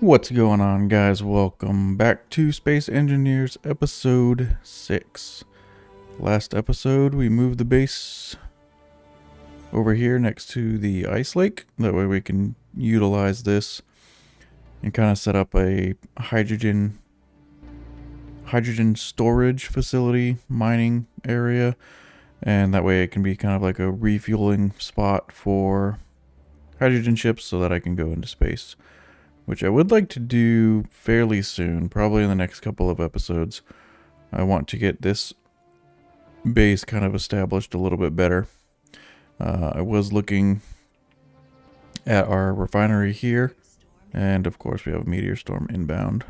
What's going on, guys? Welcome back to Space Engineers episode 6. Last episode we moved the base over here next to the ice lake. That way we can utilize this and kind of set up a hydrogen storage facility, mining area, and that way it can be kind of like a refueling spot for hydrogen ships so that I can go into space, which I would like to do fairly soon, probably in the next couple of episodes. I want to get this base kind of established a little bit better. I was looking at our refinery here, and of course we have a meteor storm inbound.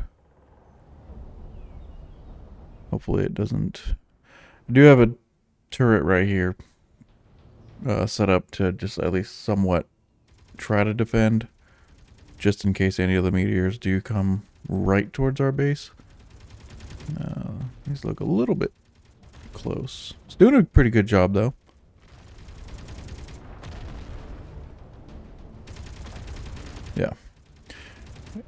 Hopefully it doesn't. I do have a turret right here set up to just at least somewhat try to defend, just in case any of the meteors do come right towards our base. These look a little bit close. It's doing a pretty good job, though. Yeah.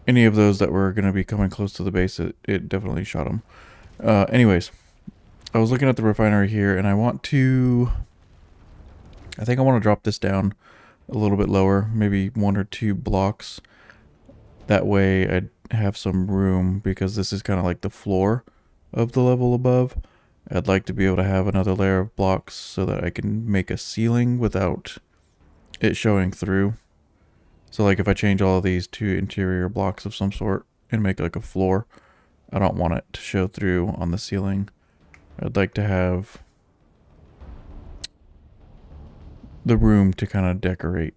Any of those that were going to be coming close to the base, it definitely shot them. Anyways, I was looking at the refinery here, and I think I want to drop this down a little bit lower, maybe 1 or 2 blocks. That way I'd have some room, because this is kind of like the floor of the level above. I'd like to be able to have another layer of blocks so that I can make a ceiling without it showing through. So like if I change all of these to interior blocks of some sort and make like a floor, I don't want it to show through on the ceiling. I'd like to have the room to kind of decorate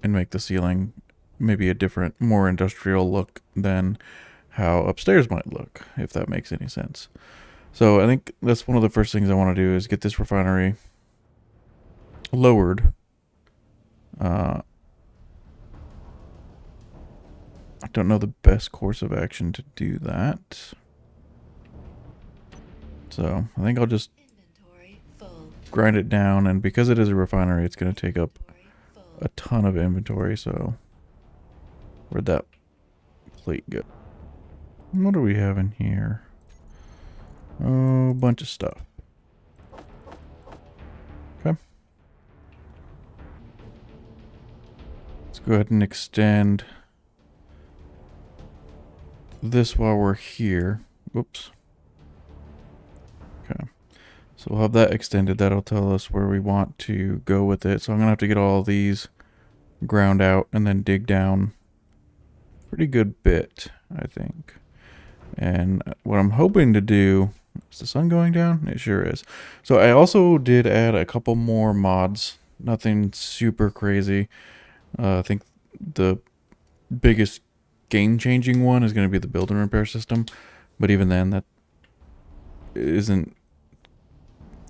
and make the ceiling maybe a different, more industrial look than how upstairs might look, if that makes any sense. So I think that's one of the first things I want to do is get this refinery lowered. I don't know the best course of action to do that. So I think I'll just grind it down, and because it is a refinery, it's going to take up a ton of inventory. So where'd that plate go? What do we have in here? Oh, a bunch of stuff. Okay. Let's go ahead and extend this while we're here. Whoops. Okay. So we'll have that extended. That'll tell us where we want to go with it. So I'm going to have to get all these ground out and then dig down a pretty good bit, I think. And what I'm hoping to do... Is the sun going down? It sure is. So I also did add a couple more mods. Nothing super crazy. I think the biggest game-changing one is going to be the build and repair system. But even then,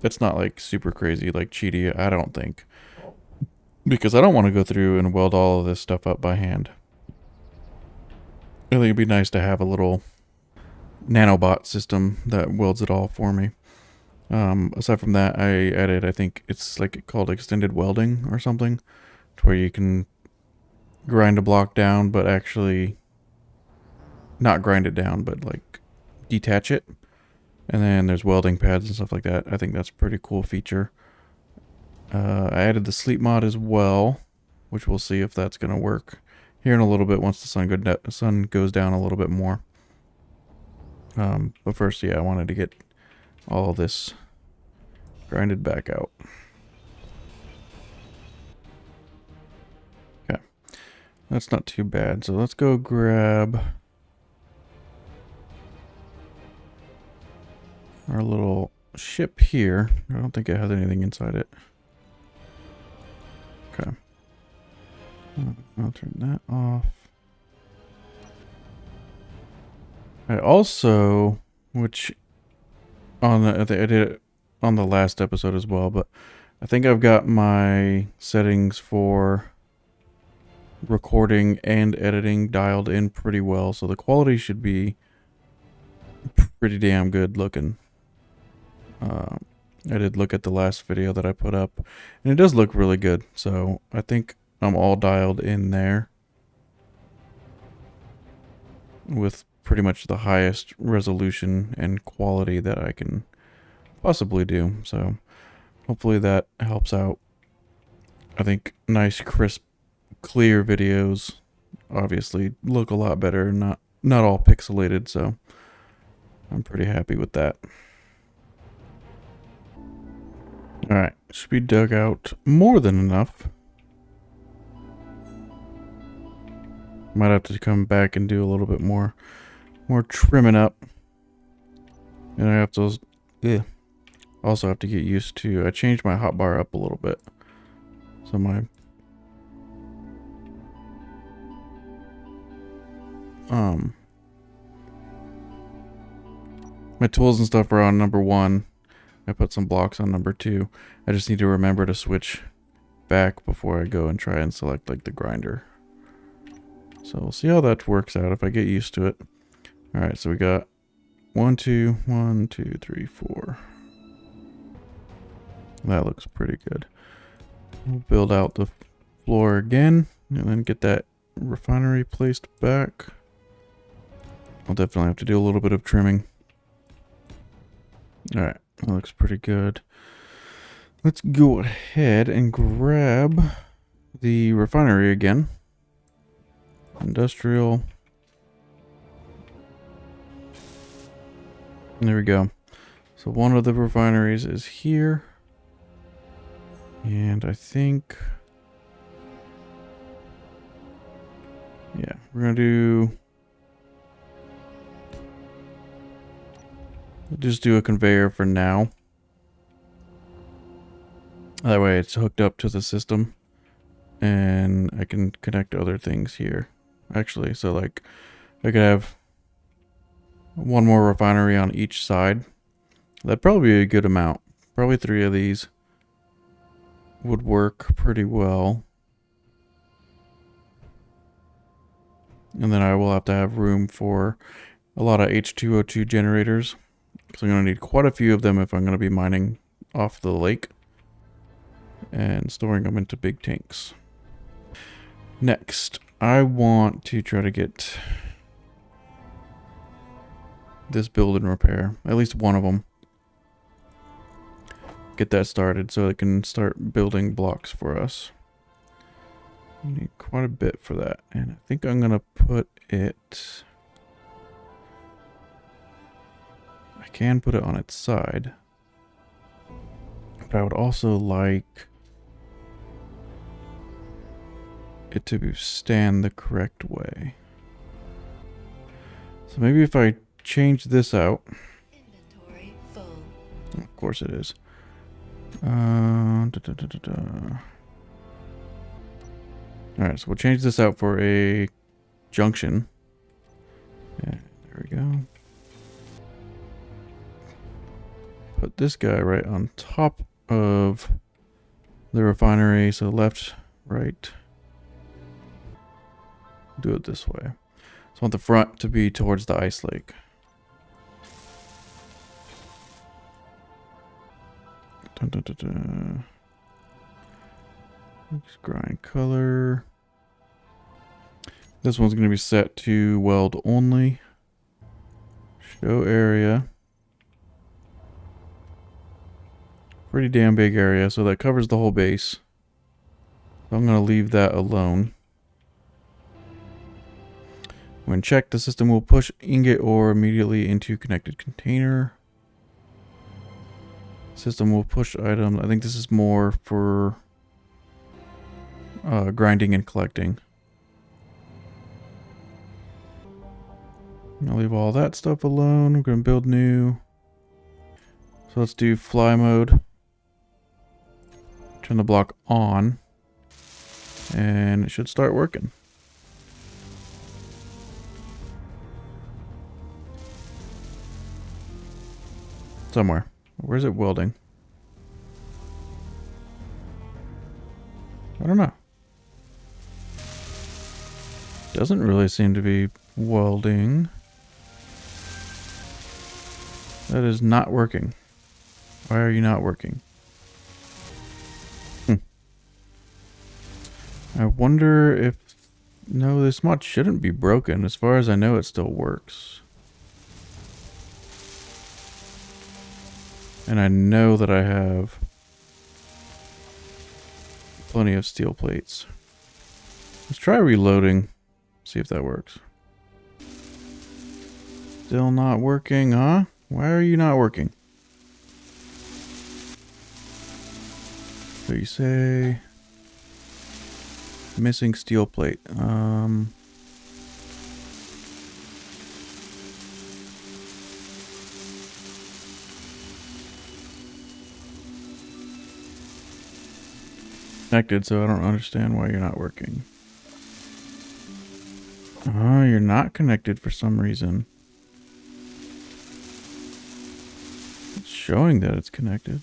that's not like super crazy like cheaty, I don't think. Because I don't want to go through and weld all of this stuff up by hand. I think it'd be nice to have a little nanobot system that welds it all for me. Aside from that, I added, I think it's like called extended welding or something, to where you can grind a block down, but actually not grind it down, but like detach it. And then there's welding pads and stuff like that. I think that's a pretty cool feature. I added the sleep mod as well, which we'll see if that's going to work here in a little bit once the sun goes down a little bit more. But first, yeah, I wanted to get all this grinded back out. Okay. That's not too bad. So let's go grab our little ship here. I don't think it has anything inside it. Okay. I'll turn that off. I also, which I think I did it on the last episode as well, but I think I've got my settings for recording and editing dialed in pretty well, so the quality should be pretty damn good looking. I did look at the last video that I put up, and it does look really good, so I think I'm all dialed in there. with pretty much the highest resolution and quality that I can possibly do. So hopefully that helps out. I think nice, crisp, clear videos obviously look a lot better, not all pixelated, so I'm pretty happy with that. Alright, should be dug out more than enough. Might have to come back and do a little bit more trimming up. And I have to also have to get used to, I changed my hotbar up a little bit. So my tools and stuff are on number 1. I put some blocks on number 2. I just need to remember to switch back before I go and try and select like the grinder. So we'll see how that works out if I get used to it. Alright, so we got 1, 2, 1, 2, 3, 4. That looks pretty good. We'll build out the floor again and then get that refinery placed back. I'll definitely have to do a little bit of trimming. Alright, that looks pretty good. Let's go ahead and grab the refinery again. Industrial. There we go. So one of the refineries is here. And I think... yeah, we're going to just do a conveyor for now. That way it's hooked up to the system. And I can connect other things here. Actually, so like I could have one more refinery on each side. That'd probably be a good amount. Probably 3 of these would work pretty well. And then I will have to have room for a lot of H2O2 generators. Because I'm going to need quite a few of them if I'm going to be mining off the lake. And storing them into big tanks. Next, I want to try to get this build and repair. At least one of them. Get that started so it can start building blocks for us. We need quite a bit for that. And I think I'm going to put it... I can put it on its side. But I would also like it to stand the correct way. So maybe if I change this out. Inventory full. Of course it is. Alright, so we'll change this out for a junction. Yeah, there we go. Put this guy right on top of the refinery. So left, right. Do it this way. So I want the front to be towards the ice lake. Dun, dun, dun, dun. Let's grind color. This one's going to be set to weld only. Show area. Pretty damn big area, so that covers the whole base. So I'm going to leave that alone. When checked, the system will push ingot ore immediately into connected container. System will push item. I think this is more for grinding and collecting. I'll leave all that stuff alone. We're going to build new. So let's do fly mode. Turn the block on. And it should start working. Somewhere. Where's it welding? I don't know. Doesn't really seem to be welding. That is not working. Why are you not working? I wonder if No, this mod shouldn't be broken. As far as I know, it still works. And I know that I have plenty of steel plates. Let's try reloading. See if that works. Still not working, huh? Why are you not working? So you say missing steel plate. Connected, so I don't understand why you're not working. Oh, you're not connected for some reason. It's showing that it's connected.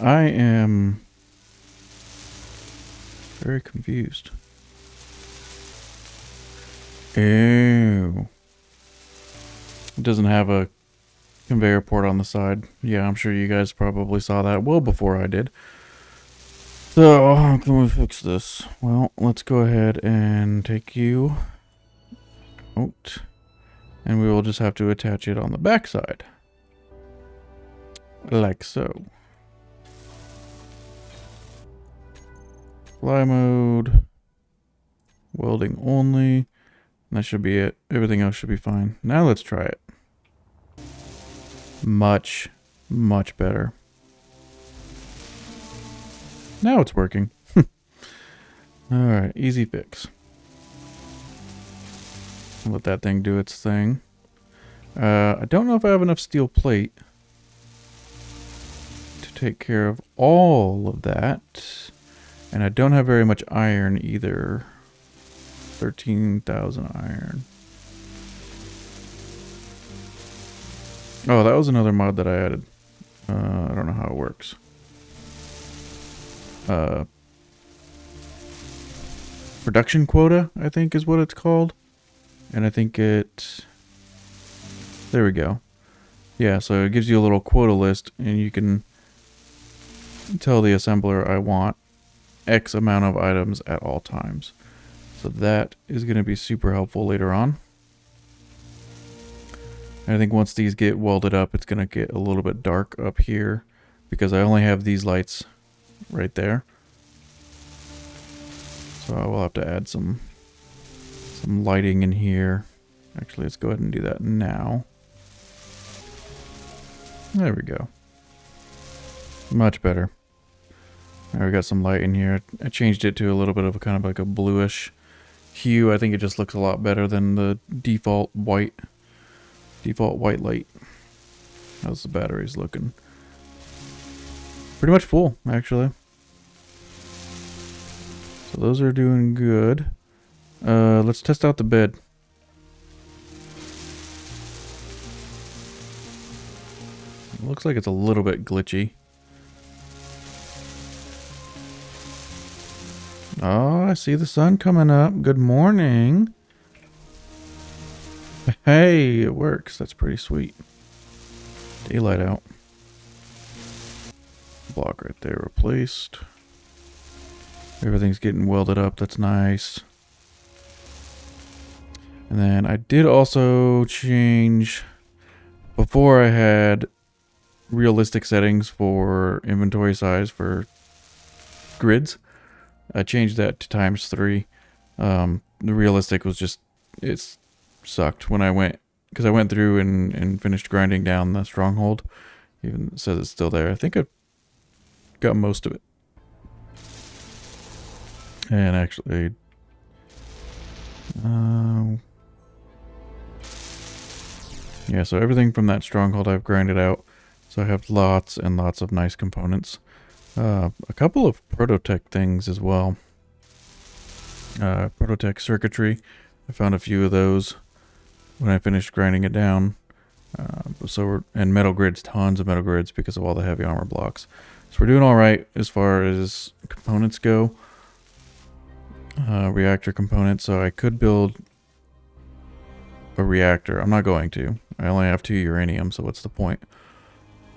I am very confused. Ew. It doesn't have a conveyor port on the side. Yeah, I'm sure you guys probably saw that well before I did. So, how can we fix this? Well, let's go ahead and take you out. And we will just have to attach it on the back side. Like so. Fly mode. Welding only. And that should be it. Everything else should be fine. Now let's try it. Much, much better. Now it's working. Alright, easy fix. Let that thing do its thing. I don't know if I have enough steel plate to take care of all of that. And I don't have very much iron either. 13,000 iron. Oh, that was another mod that I added. I don't know how it works. Production quota, I think is what it's called. And I think it... There we go. Yeah, so it gives you a little quota list, and you can tell the assembler I want X amount of items at all times. So that is going to be super helpful later on. And I think once these get welded up, it's going to get a little bit dark up here because I only have these lights right there. So I will have to add some lighting in here. Actually, let's go ahead and do that now. There we go. Much better. Now we got some light in here. I changed it to a little bit of a kind of like a bluish hue. I think it just looks a lot better than the default white light. How's the batteries looking? Pretty much full, actually. So those are doing good. Let's test out the bed. It looks like it's a little bit glitchy. Oh, I see the sun coming up. Good morning. Hey, it works. That's pretty sweet. Daylight out. Block right there replaced. Everything's getting welded up. That's nice. And then I did also change... Before I had realistic settings for inventory size for grids. I changed that to ×3. The realistic was just... It sucked when I went... Because I went through and finished grinding down the stronghold. Even says it's still there. I think I got most of it. And actually... yeah, so everything from that stronghold I've grinded out. So I have lots and lots of nice components. A couple of Prototech things as well. Prototech circuitry. I found a few of those when I finished grinding it down. And metal grids, tons of metal grids because of all the heavy armor blocks. So we're doing all right as far as components go. Reactor components, so I could build a reactor. I'm not going to. I only have 2 uranium, so what's the point?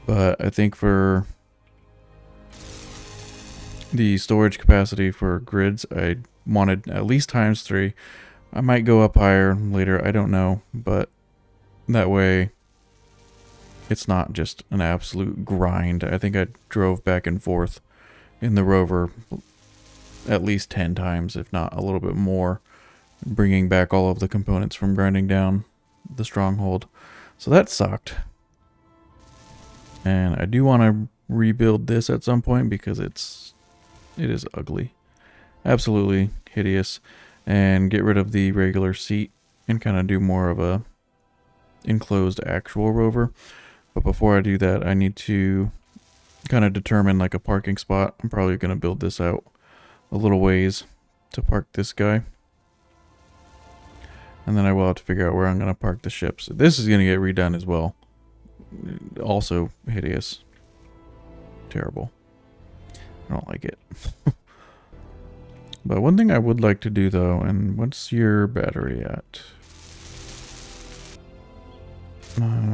But I think for the storage capacity for grids. I wanted at least ×3. I might go up higher later, I don't know, but that way it's not just an absolute grind. I think I drove back and forth in the Rover at least 10 times, if not a little bit more, bringing back all of the components from grinding down the stronghold. So that sucked. And I do want to rebuild this at some point because it is ugly. Absolutely hideous. And get rid of the regular seat and kind of do more of a enclosed actual Rover. But before I do that, I need to kind of determine like a parking spot. I'm probably going to build this out a little ways to park this guy. And then I will have to figure out where I'm going to park the ships. This is going to get redone as well. Also hideous. Terrible. I don't like it. But one thing I would like to do though, and what's your battery at?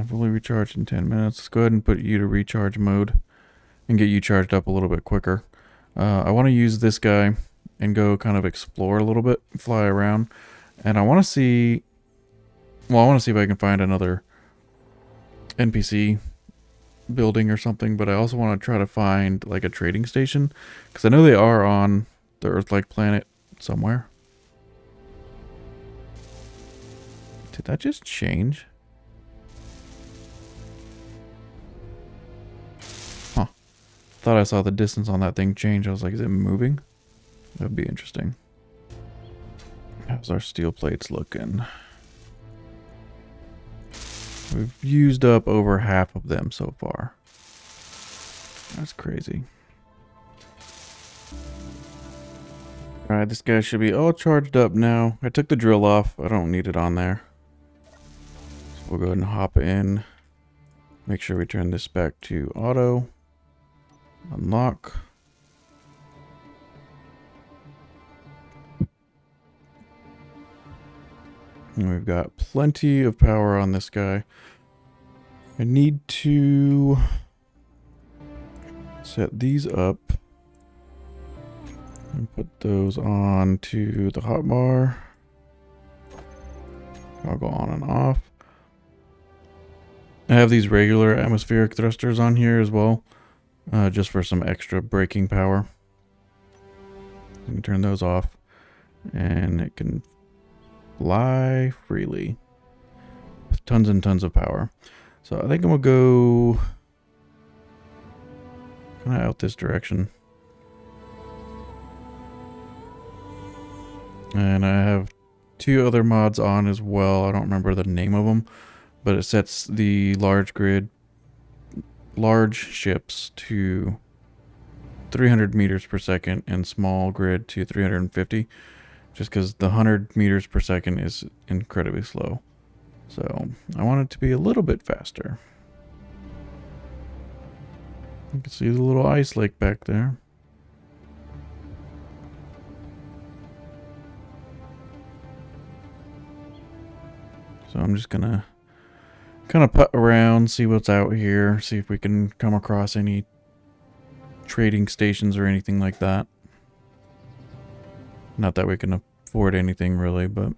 Fully recharged in 10 minutes. Let's go ahead and put you to recharge mode and get you charged up a little bit quicker. I want to use this guy and go kind of explore a little bit, fly around. And I want to see, well, I want to see if I can find another NPC building or something, but I also want to try to find like a trading station because I know they are on the Earth-like planet somewhere. Did that just change? Huh. Thought I saw the distance on that thing change. I was like, is it moving? That would be interesting. How's our steel plates looking? We've used up over half of them so far. That's crazy. Alright, this guy should be all charged up now. I took the drill off. I don't need it on there. So we'll go ahead and hop in. Make sure we turn this back to auto. Unlock. And we've got plenty of power on this guy. I need to set these up and put those on to the hotbar. I'll go on and off. I have these regular atmospheric thrusters on here as well, just for some extra braking power. You can turn those off and it can fly freely with tons and tons of power. So I think I'm gonna go kind of out this direction. And I have 2 other mods on as well. I don't remember the name of them, but it sets the large ships to 300 meters per second and small grid to 350. Just because the 100 meters per second is incredibly slow. So I want it to be a little bit faster. You can see the little ice lake back there. So I'm just gonna kind of putt around, see what's out here, see if we can come across any trading stations or anything like that. Not that we can afford anything really, but it'd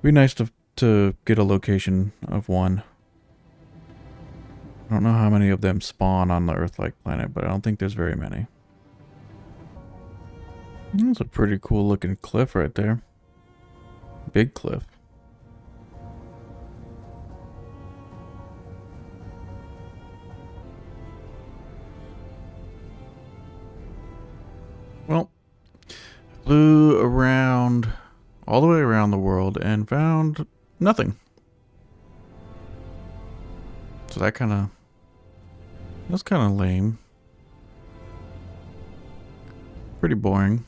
be nice to get a location of one. I don't know how many of them spawn on the Earth-like planet, but I don't think there's very many. That's a pretty cool looking cliff right there. Big cliff. Well, flew around all the way around the world and found nothing. So that's kind of lame. Pretty boring.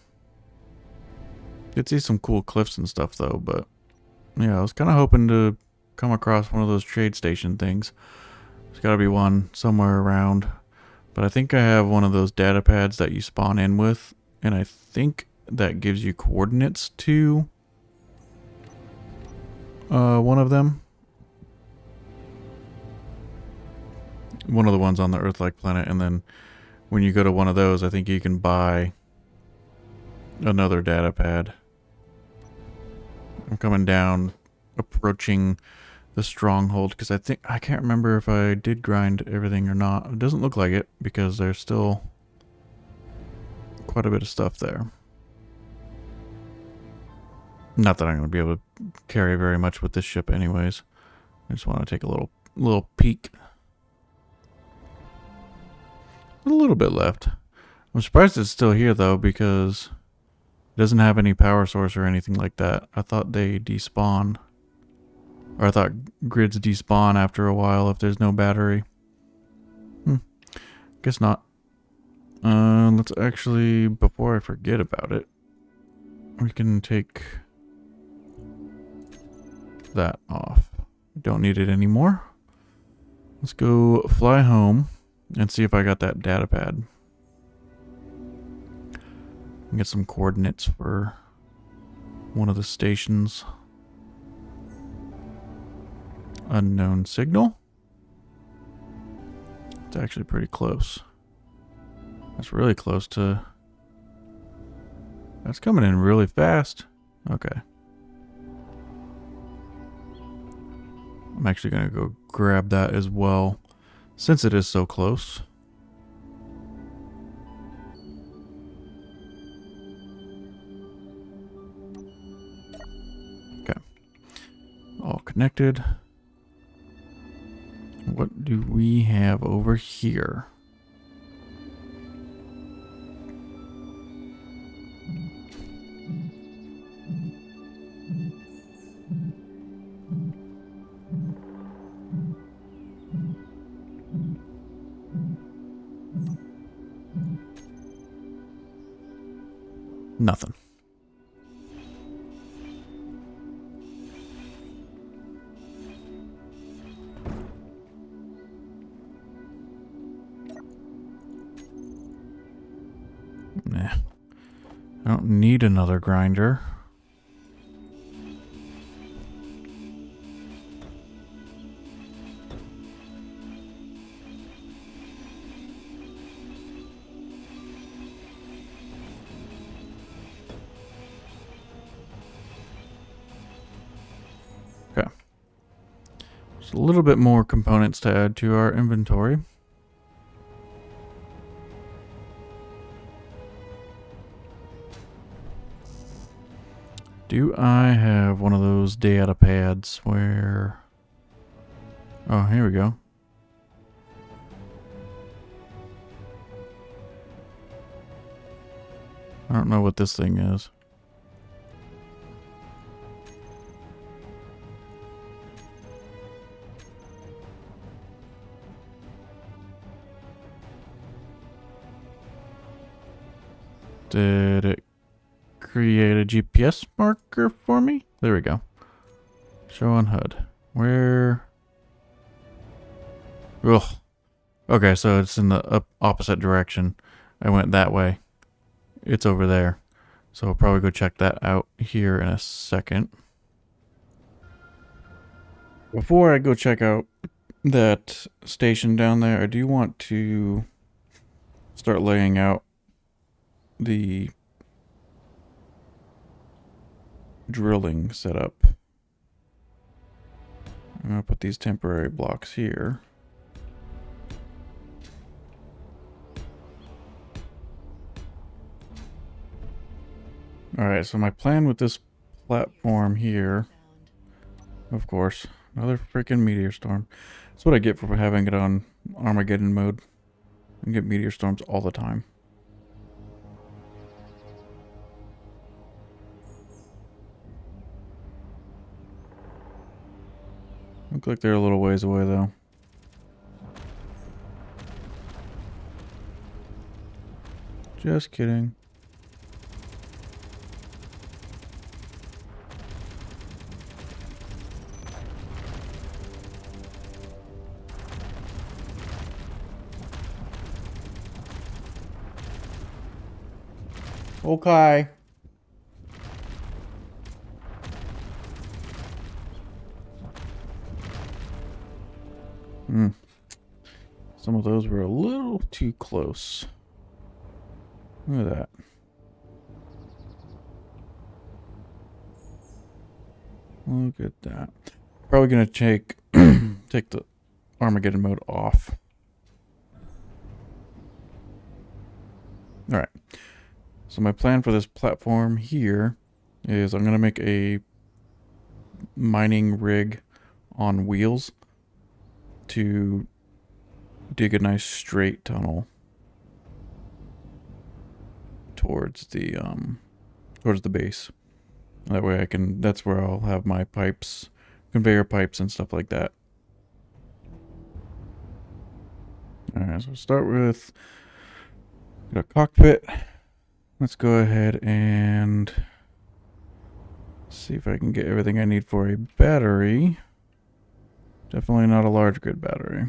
Did see some cool cliffs and stuff though, but yeah, I was kind of hoping to come across one of those trade station things. There's got to be one somewhere around. But I think I have one of those data pads that you spawn in with, and I think that gives you coordinates to one of them. One of the ones on the Earth-like planet, and then when you go to one of those, I think you can buy another data pad. I'm coming down, approaching the stronghold, because I can't remember if I did grind everything or not. It doesn't look like it, because there's still quite a bit of stuff there. Not that I'm going to be able to carry very much with this ship anyways. I just want to take a little peek. A little bit left. I'm surprised it's still here though, because it doesn't have any power source or anything like that. I thought they despawn. Or I thought grids despawn after a while if there's no battery. Guess not. Let's actually, before I forget about it, we can take that off. Don't need it anymore. Let's go fly home and see if I got that data pad. Get some coordinates for one of the stations. Unknown signal. It's actually pretty close. That's really close to... That's coming in really fast. Okay. I'm actually going to go grab that as well, since it is so close. Okay. All connected. What do we have over here? Nothing. Nah. I don't need another grinder. Okay. Just a little bit more components to add to our inventory. Do I have one of those data pads where... Oh, here we go. I don't know what this thing is. Did it create a GPS marker for me? There we go. Show on HUD. Where? Ugh. Okay, so it's in the opposite direction. I went that way. It's over there. So I'll probably go check that out here in a second. Before I go check out that station down there, I do want to start laying out the drilling setup. I'm gonna put these temporary blocks here. Alright, so my plan with this platform here, of course, another freaking meteor storm. That's what I get for having it on Armageddon mode. I get meteor storms all the time. Look like they're a little ways away though. Just kidding. Okay. Some of those were a little too close. Look at that. Look at that. Probably gonna take take the Armageddon mode off. Alright. So my plan for this platform here is I'm gonna make a mining rig on wheels to dig a nice straight tunnel towards the base. That way that's where I'll have my pipes, conveyor pipes and stuff like that. Alright, so start with a cockpit. Let's go ahead and see if I can get everything I need for a battery. Definitely not a large grid battery.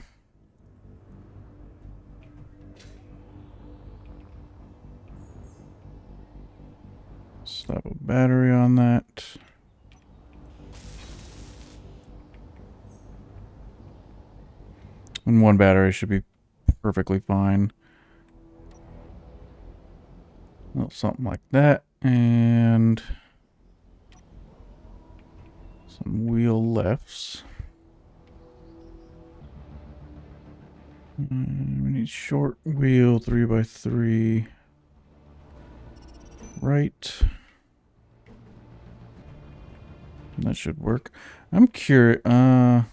Slap a battery on that. And one battery should be perfectly fine. Well, something like that. And some wheel lefts. We need short wheel 3x3 right. That should work. I'm curious. No.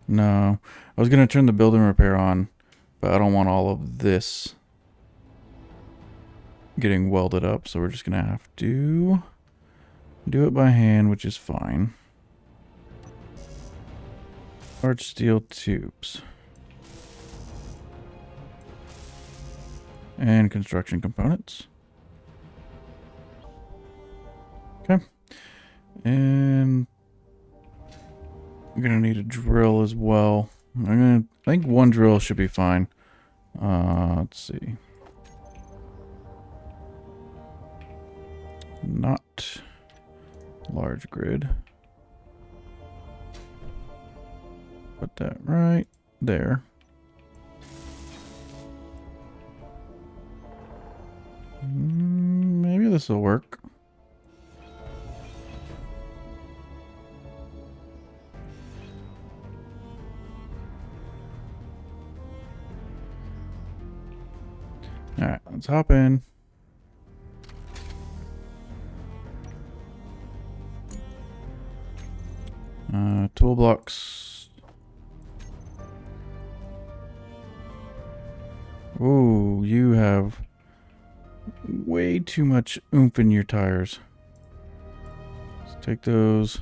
I was going to turn the build and repair on, but I don't want all of this getting welded up, so we're just going to have to do it by hand, which is fine. Large steel tubes. And construction components. Okay. And I'm gonna need a drill as well. I think one drill should be fine. Let's see. Not large grid. Put that right there. Maybe this will work. Alright, let's hop in. Toolblocks. Ooh, you have way too much oomph in your tires. Let's take those.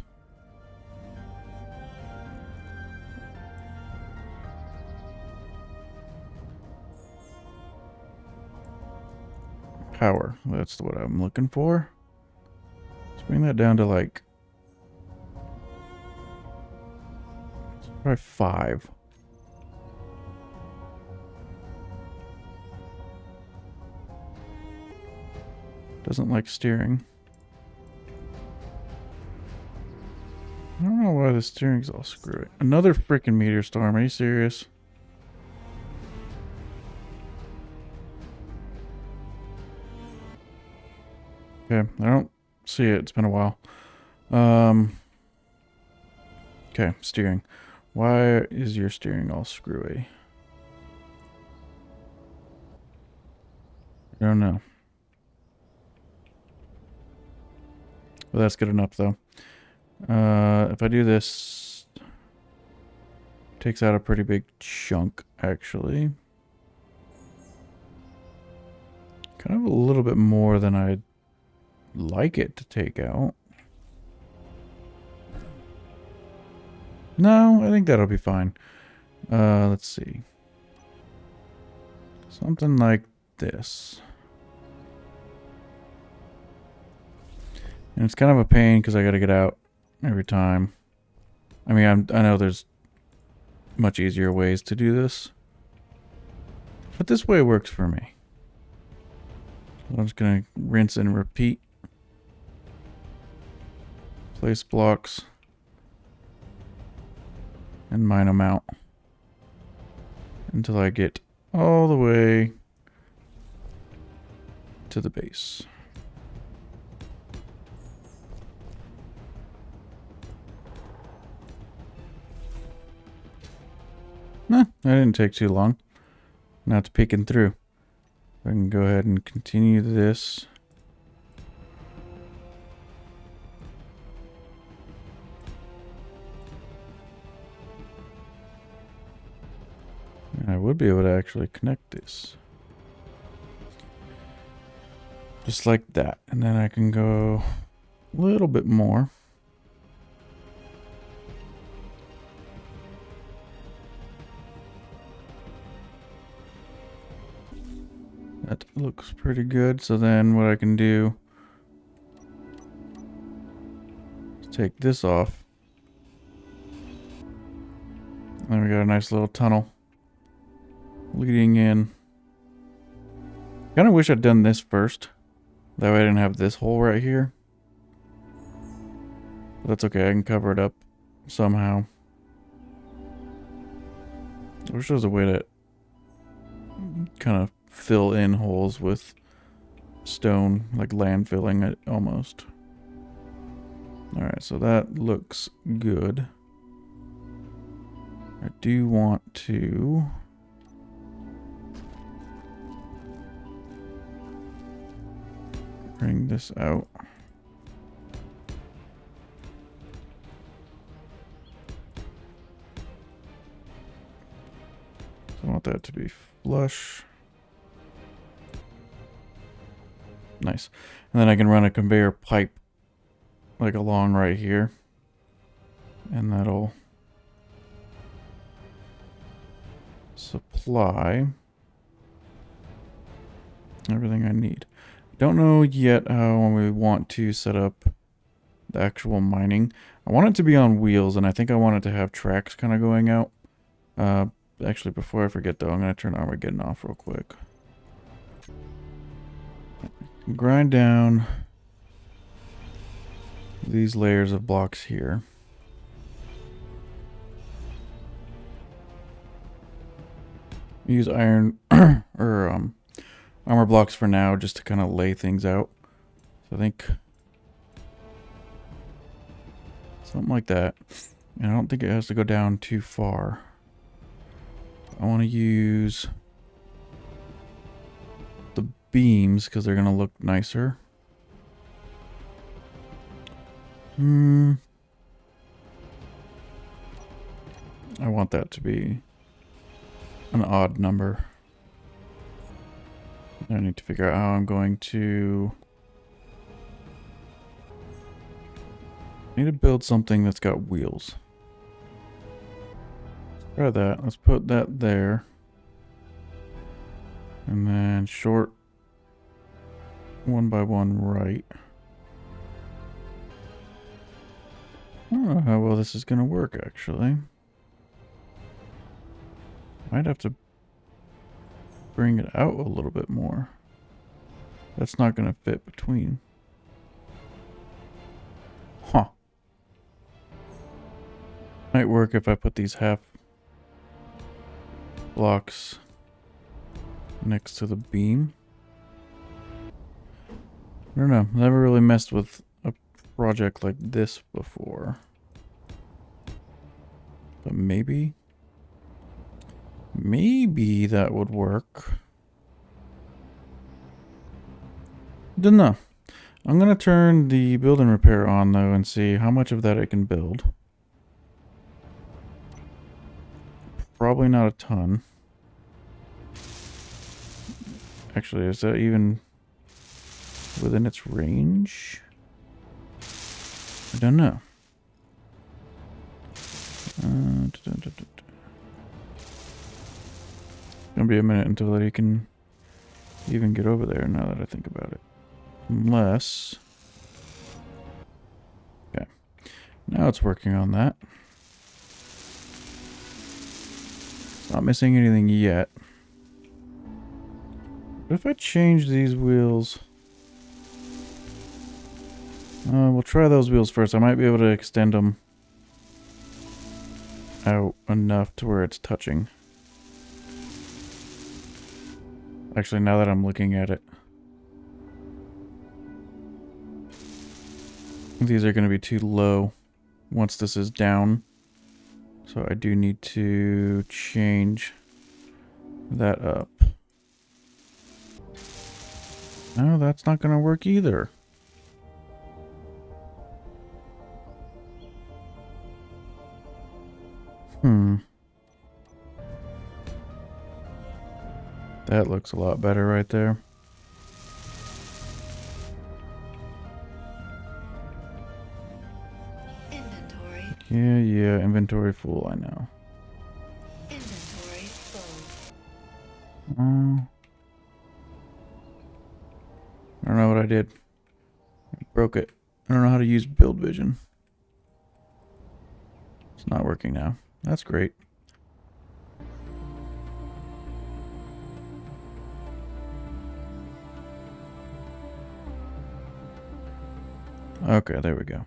Power. That's what I'm looking for. Let's bring that down to like probably 5. Doesn't like steering. I don't know why the steering's all screwy. Another freaking meteor storm. Are you serious? Okay, I don't see it. It's been a while. Okay, steering. Why is your steering all screwy? I don't know. Well, that's good enough, though. If I do this, takes out a pretty big chunk, actually. Kind of a little bit more than I'd like it to take out. No, I think that'll be fine. Let's see. Something like this. And it's kind of a pain because I got to get out every time. I mean, I know there's much easier ways to do this, but this way works for me. I'm just going to rinse and repeat. Place blocks and mine them out until I get all the way to the base. That didn't take too long. Now it's peeking through. I can go ahead and continue this. And I would be able to actually connect this. Just like that. And then I can go a little bit more. That looks pretty good. So then what I can do is take this off. Then we got a nice little tunnel leading in. Kind of wish I'd done this first. That way I didn't have this hole right here. But that's okay, I can cover it up somehow. I wish there was a way to kind of fill in holes with stone, like land filling it almost. Alright, so that looks good. I do want to bring this out. So I want that to be flush. Nice. And then I can run a conveyor pipe like along right here. And that'll supply everything I need. Don't know yet how we want to set up the actual mining. I want it to be on wheels, and I think I want it to have tracks kind of going out. Actually, before I forget though, I'm going to turn Armageddon off real quick. Grind down these layers of blocks here. Use iron or armor blocks for now, just to kind of lay things out. So I think something like that. And I don't think it has to go down too far. I want to use the beams because they're going to look nicer. I want that to be an odd number. I need to figure out how I'm going to... I need to build something that's got wheels. Try that. Let's put that there. And then short 1 by 1 right. I don't know how well this is going to work, actually. Might have to bring it out a little bit more. That's not going to fit between. Huh. Might work if I put these half blocks next to the beam. I don't know. Never really messed with a project like this before. But maybe that would work. Don't know. I'm going to turn the build and repair on though and see how much of that I can build. Probably not a ton. Actually, is that even within its range? I don't know. It's gonna be a minute until he can even get over there now that I think about it. Unless... Okay. Now it's working on that. It's not missing anything yet. But if I change these wheels... we'll try those wheels first. I might be able to extend them out enough to where it's touching. Actually, now that I'm looking at it, these are going to be too low once this is down. So I do need to change that up. No, that's not going to work either. That looks a lot better right there. Inventory. Yeah, inventory full, I know. Inventory full. I don't know what I did. I broke it. I don't know how to use build vision. It's not working now. That's great. Okay, there we go.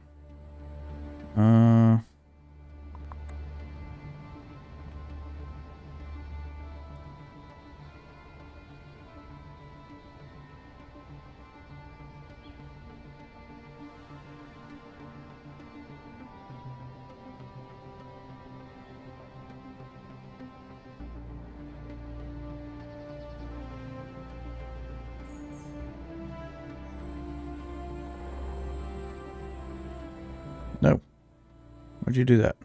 No. Why'd you do that?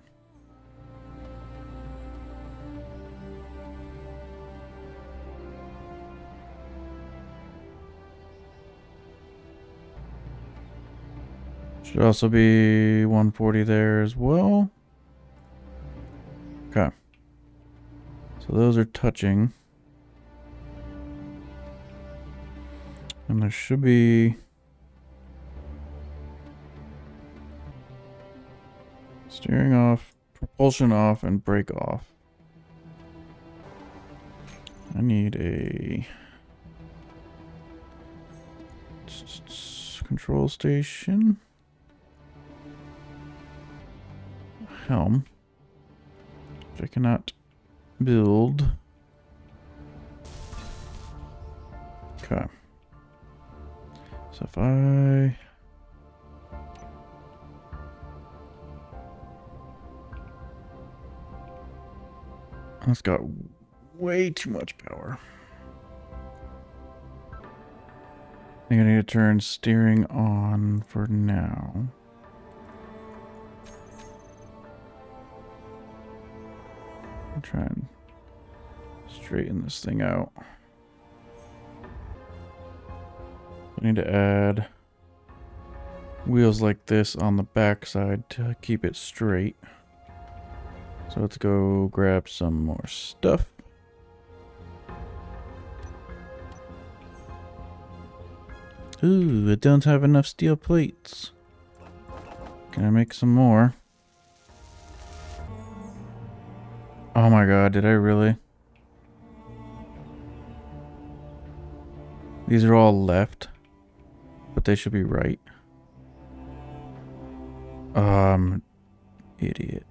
Should also be 140 there as well. Okay. So those are touching. And there should be... steering off, propulsion off, and brake off. I need a... control station. Helm. Which I cannot build. Okay. So if I... that's got way too much power. I think I need to turn steering on for now. I'll try and straighten this thing out. I need to add wheels like this on the back side to keep it straight. So let's go grab some more stuff. Ooh, I don't have enough steel plates. Can I make some more? Oh my god, did I really? These are all left, but they should be right. Idiot.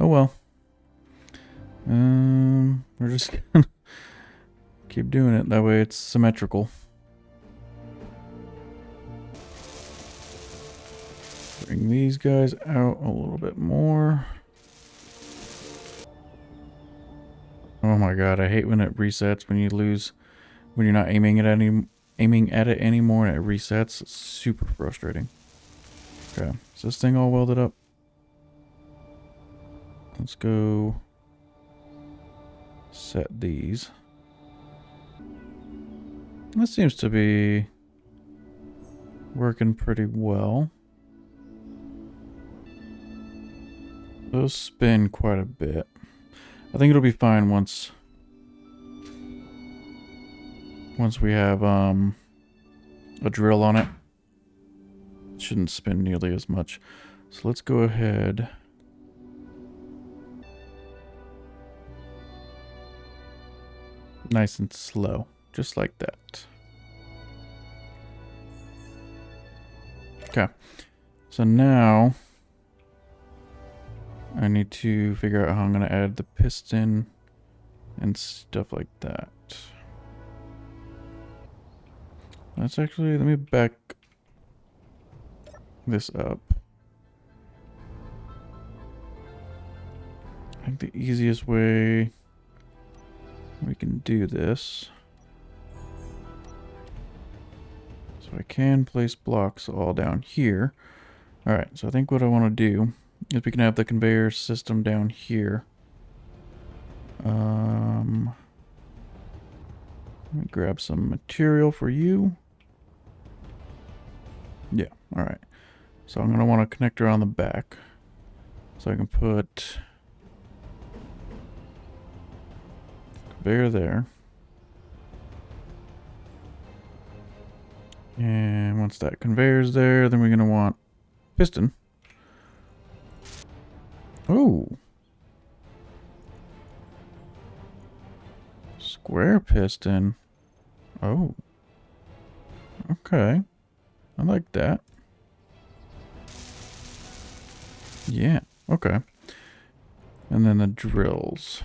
Oh well. We're just gonna keep doing it. That way it's symmetrical. Bring these guys out a little bit more. Oh my god, I hate when it resets, when you lose, when you're not aiming at it anymore and it resets. It's super frustrating. Okay, is this thing all welded up? Let's go set these. This seems to be working pretty well. Those spin quite a bit. I think it'll be fine once we have a drill on it. It shouldn't spin nearly as much. So let's go ahead. Nice and slow, just like that. Okay. So now I need to figure out how I'm going to add the piston and stuff like that. Let's actually, let me back this up. think the easiest way we can do this. So I can place blocks all down here. Alright, so I think what I want to do is we can have the conveyor system down here. Let me grab some material for you. Yeah, alright. So I'm going to want a connector on the back. So I can put conveyor there. And once that conveyor's there, then we're going to want piston. Oh. Square piston. Oh. Okay. I like that. Yeah. Okay. And then the drills.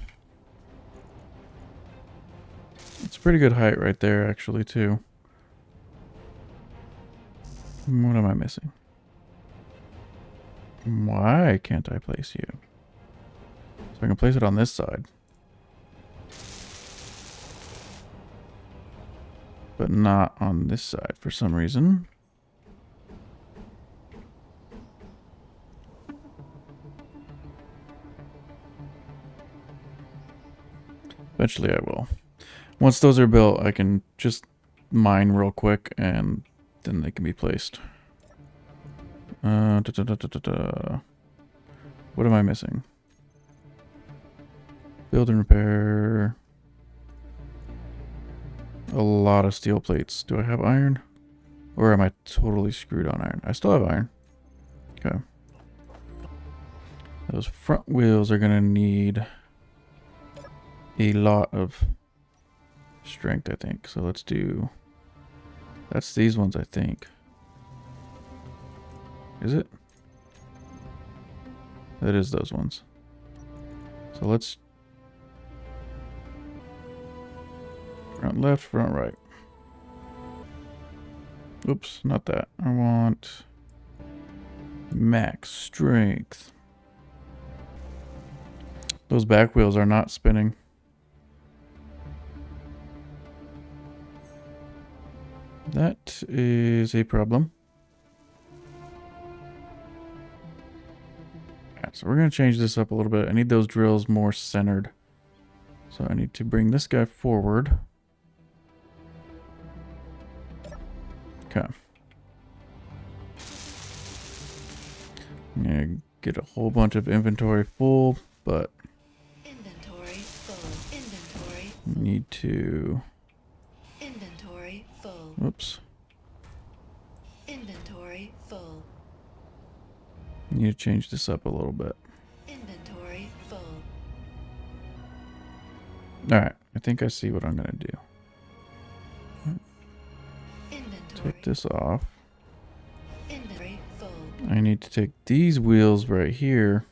It's a pretty good height right there, actually, too. What am I missing? Why can't I place you? So I can place it on this side. But not on this side for some reason. Eventually I will. Once those are built, I can just mine real quick and then they can be placed. What am I missing? Build and repair. A lot of steel plates. Do I have iron? Or am I totally screwed on iron? I still have iron. Okay. Those front wheels are going to need a lot of strength, I think. So let's do... That's these ones, I think. Is it? That is those ones. So let's... Front left, front right. Oops, not that. I want max strength. Those back wheels are not spinning. That is a problem. Yeah, so we're going to change this up a little bit. I need those drills more centered. So I need to bring this guy forward. Okay. I'm going to get a whole bunch of inventory full, but Inventory full. Inventory. need to... Inventory full. Whoops. Inventory full. Need to change this up a little bit. Inventory full. Alright, I think I see what I'm going to do. Inventory. Take this off. Inventory full. I need to take these wheels right here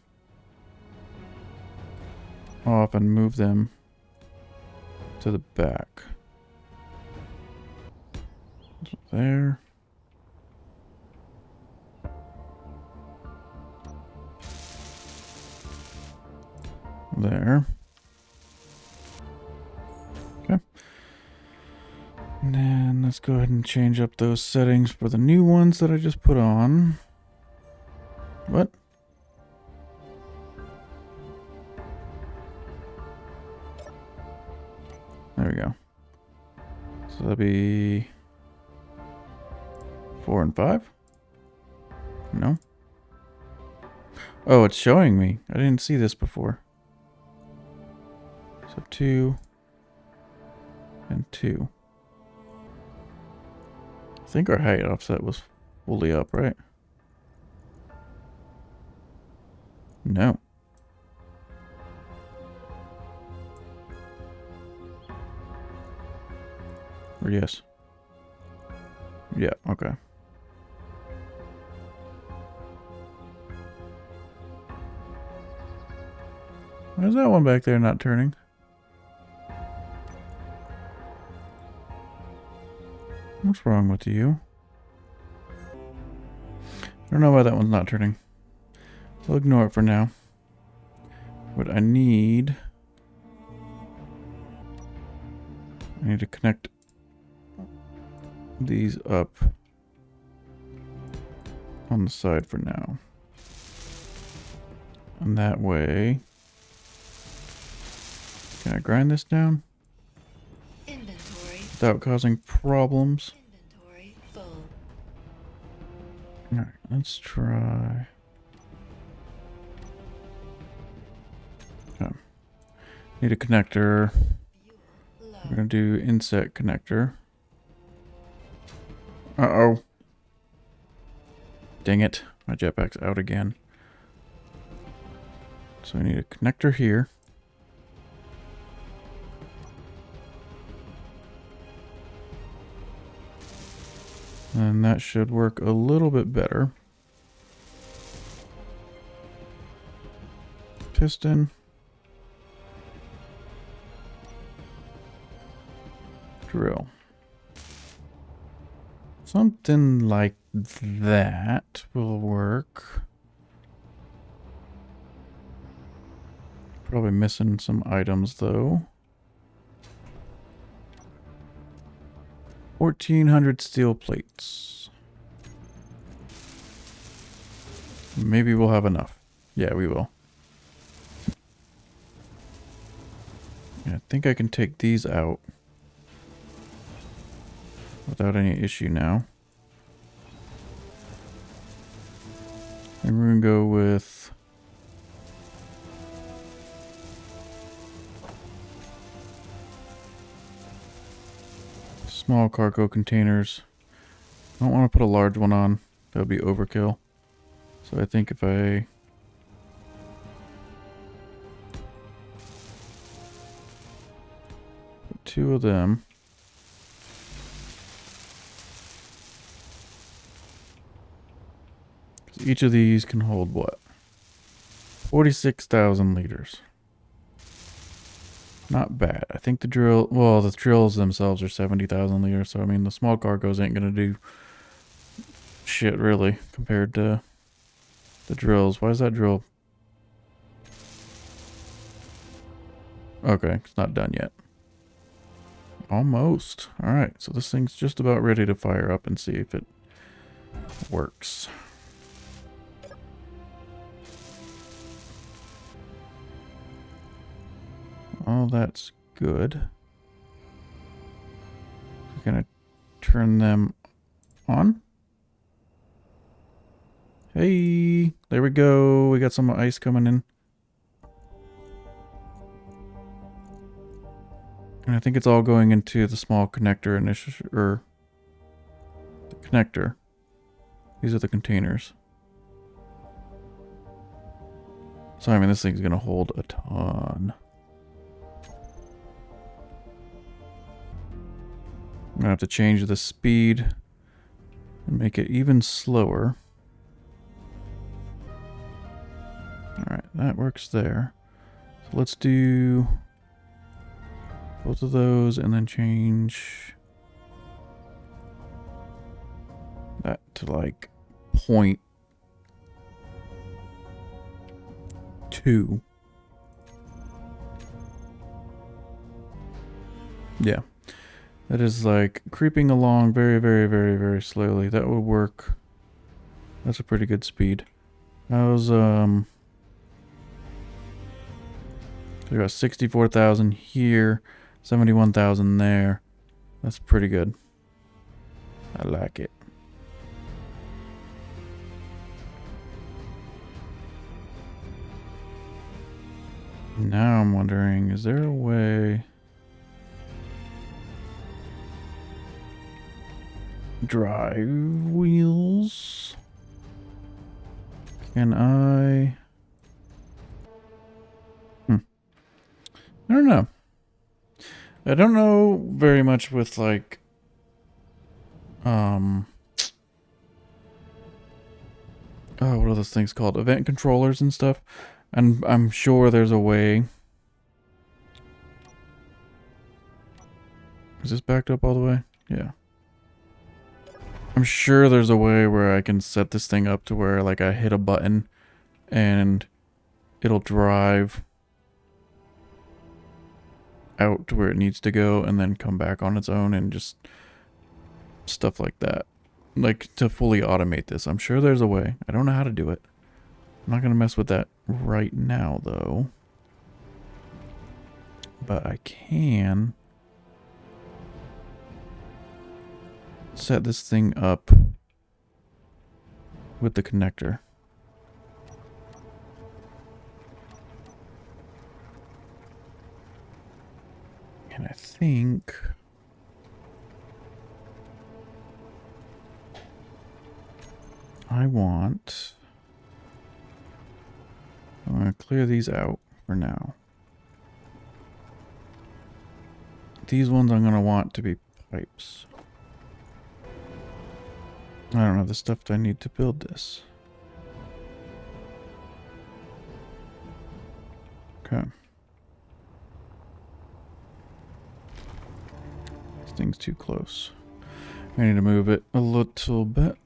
off and move them to the back. So there. There. Okay. And then let's go ahead and change up those settings for the new ones that I just put on. What? There we go. So that'll be 4 and 5? No? Oh, it's showing me. I didn't see this before. So 2 and 2. I think our height offset was fully up, right? No. Or yes. Yeah, okay. Why is that one back there not turning? What's wrong with you? I don't know why that one's not turning. We'll ignore it for now. what I need to connect these up on the side for now. And that way, can I grind this down Inventory. without causing problems? Inventory full. Alright, let's try. Okay. Need a connector. Fuel low. We're gonna do inset connector. Uh-oh. Dang it. My jetpack's out again. So we need a connector here. And that should work a little bit better. Piston. Drill. Something like that will work. Probably missing some items though. 1,400 steel plates. Maybe we'll have enough. Yeah, we will. Yeah, I think I can take these out without any issue now. And we're gonna go with small cargo containers. I don't want to put a large one on. That would be overkill. So I think if I put 2 of them. Each of these can hold what? 46,000 liters. Not bad. I think the drill, well, the drills themselves are 70,000 liters. So, I mean, the small cargoes ain't going to do shit really compared to the drills. Why is that drill? Okay, it's not done yet. Almost. All right, so this thing's just about ready to fire up and see if it works. All that's good. We're gonna turn them on. Hey, there we go. We got some ice coming in. And I think it's all going into the small connector or the connector. These are the containers. So I mean, this thing's gonna hold a ton. I'm gonna have to change the speed and make it even slower. Alright, that works there. So let's do both of those and then change that to like 0.2. Yeah. That is like creeping along very, very, very, very slowly. That would work. That's a pretty good speed. That was, we got 64,000 here, 71,000 there. That's pretty good. I like it. Now I'm wondering, is there a way... Drive wheels? Can I... I don't know. I don't know very much with like oh, what are those things called? Event controllers and stuff. And I'm sure there's a way. Is this backed up all the way? Yeah. I'm sure there's a way where I can set this thing up to where like I hit a button and it'll drive out to where it needs to go and then come back on its own and just stuff like that. Like to fully automate this. I'm sure there's a way. I don't know how to do it. I'm not going to mess with that right now though. But I can set this thing up with the connector. And I think I want... I'm going to clear these out for now. These ones I'm going to want to be pipes. I don't know the stuff I need to build this. Okay. This thing's too close. I need to move it a little bit.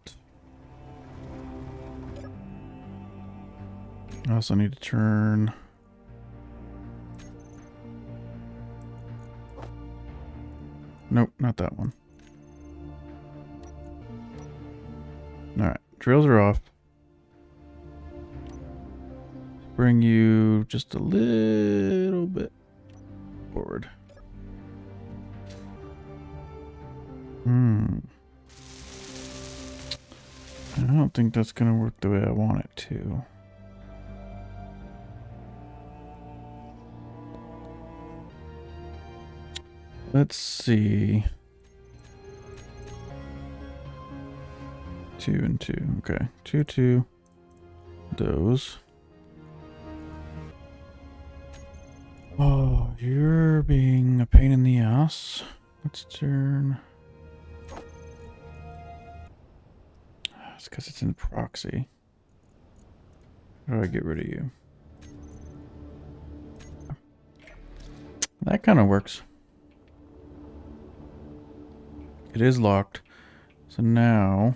I also need to turn... Nope, not that one. Alright, drills are off. Bring you just a little bit forward. I don't think that's going to work the way I want it to. Let's see. 2 and 2. Okay. 2, 2. Those. Oh, you're being a pain in the ass. Let's turn. It's because it's in proxy. How do I get rid of you? That kind of works. It is locked. So now...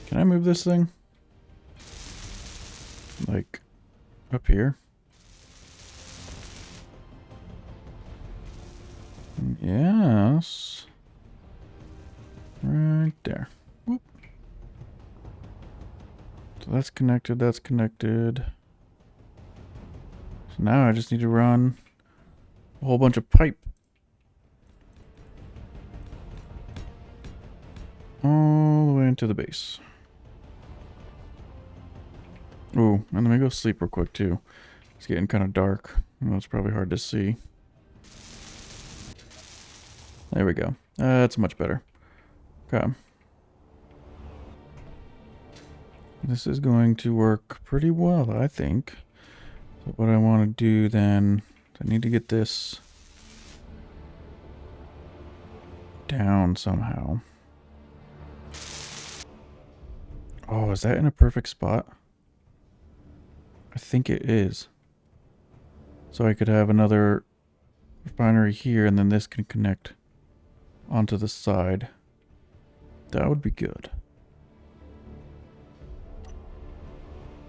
Can I move this thing? Like, up here? Yes. Right there. Whoop. So that's connected, that's connected. So now I just need to run a whole bunch of pipe. All the way into the base. Ooh, and let me go sleep real quick too. It's getting kind of dark. I know it's probably hard to see. There we go. That's much better. Okay. This is going to work pretty well, I think. So what I want to do then, I need to get this down somehow. Oh, is that in a perfect spot? I think it is. So I could have another refinery here and then this can connect onto the side. That would be good.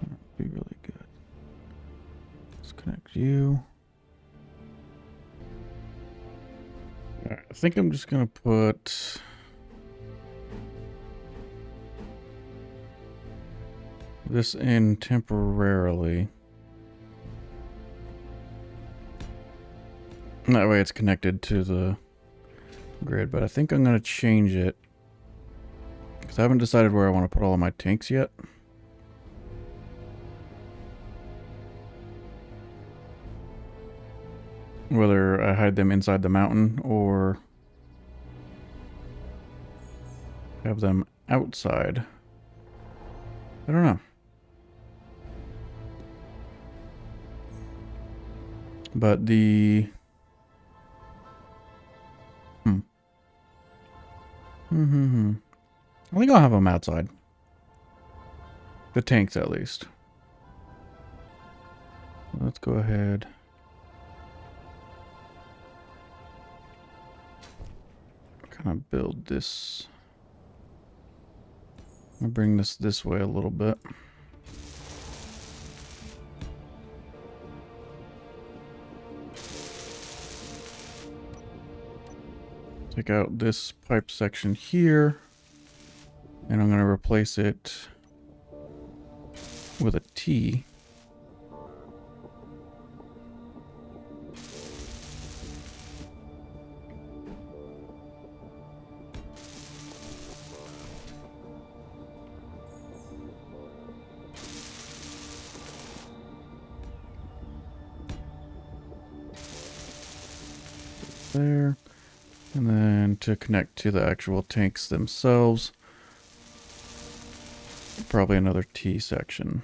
That would be really good. Let's connect you. Alright, I think I'm just gonna put this in temporarily. That way it's connected to the grid, but I think I'm going to change it because I haven't decided where I want to put all of my tanks yet. Whether I hide them inside the mountain or have them outside. I don't know. But the... I think I'll have them outside. The tanks, at least. Let's go ahead. Kind of build this. I'll bring this way a little bit. Take out this pipe section here. And I'm going to replace it with a T. There. And then to connect to the actual tanks themselves, probably another T section.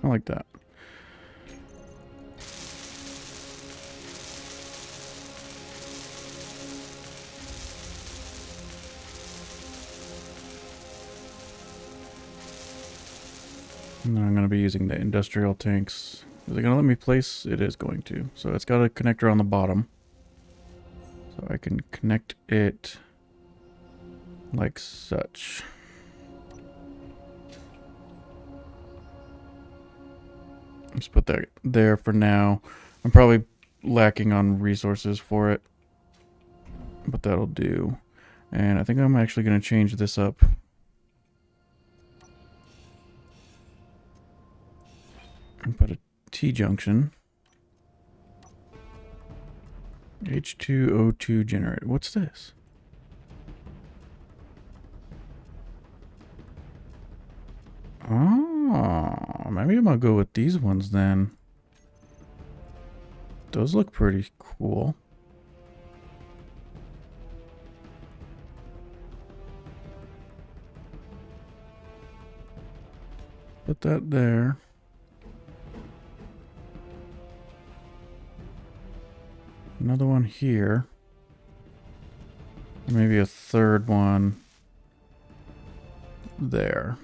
I like that. And then I'm going to be using the industrial tanks. Is it going to let me place? It is going to. So it's got a connector on the bottom. So I can connect it like such. Let's put that there for now. I'm probably lacking on resources for it, but that'll do. And I think I'm actually going to change this up. And put a T-junction. H2O2 generator. What's this? Oh, maybe I'm gonna go with these ones then. Those look pretty cool. Put that there. Another one here. Maybe a third one there.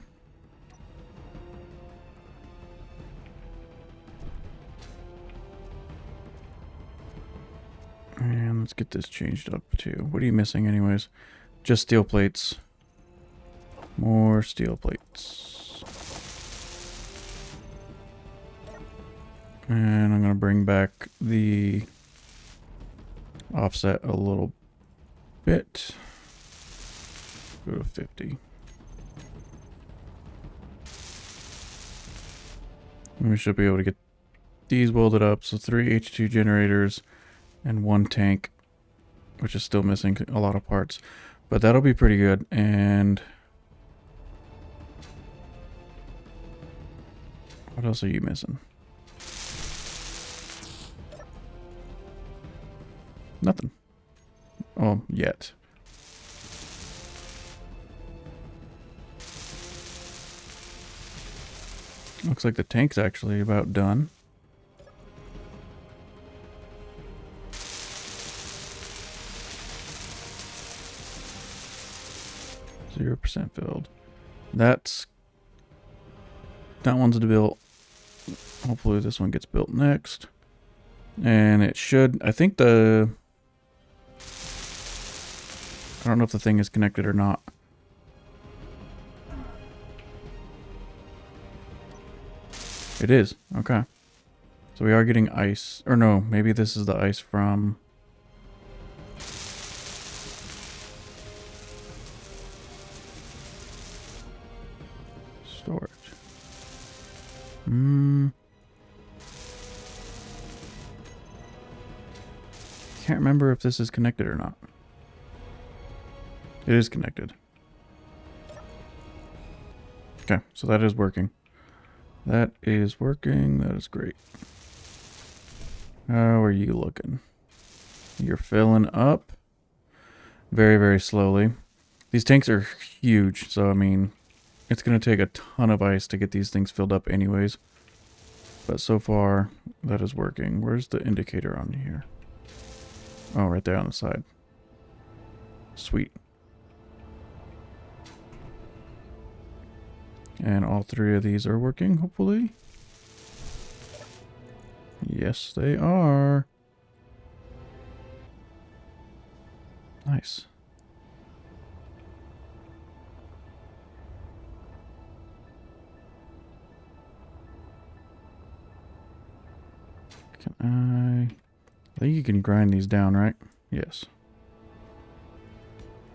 And let's get this changed up too. What are you missing anyways? Just steel plates. More steel plates. And I'm going to bring back the offset a little bit. Go to 50. And we should be able to get these welded up. So 3 H2 generators and 1 tank, which is still missing a lot of parts. But that'll be pretty good. And what else are you missing? Nothing. Oh, yet. Looks like the tank's actually about done. %0 filled. That one's built. Hopefully this one gets built next. And it should, I think I don't know if the thing is connected or not. It is. Okay. So we are getting ice. Or no, maybe this is the ice from... storage. Can't remember if this is connected or not. It is connected. Okay, so that is working. That is working. That is great. How are you looking? You're filling up very, very slowly. These tanks are huge, so I mean, it's going to take a ton of ice to get these things filled up anyways. But so far, that is working. Where's the indicator on here? Oh, right there on the side. Sweet. And all 3 of these are working, hopefully. Yes, they are. Nice. think you can grind these down, right? Yes.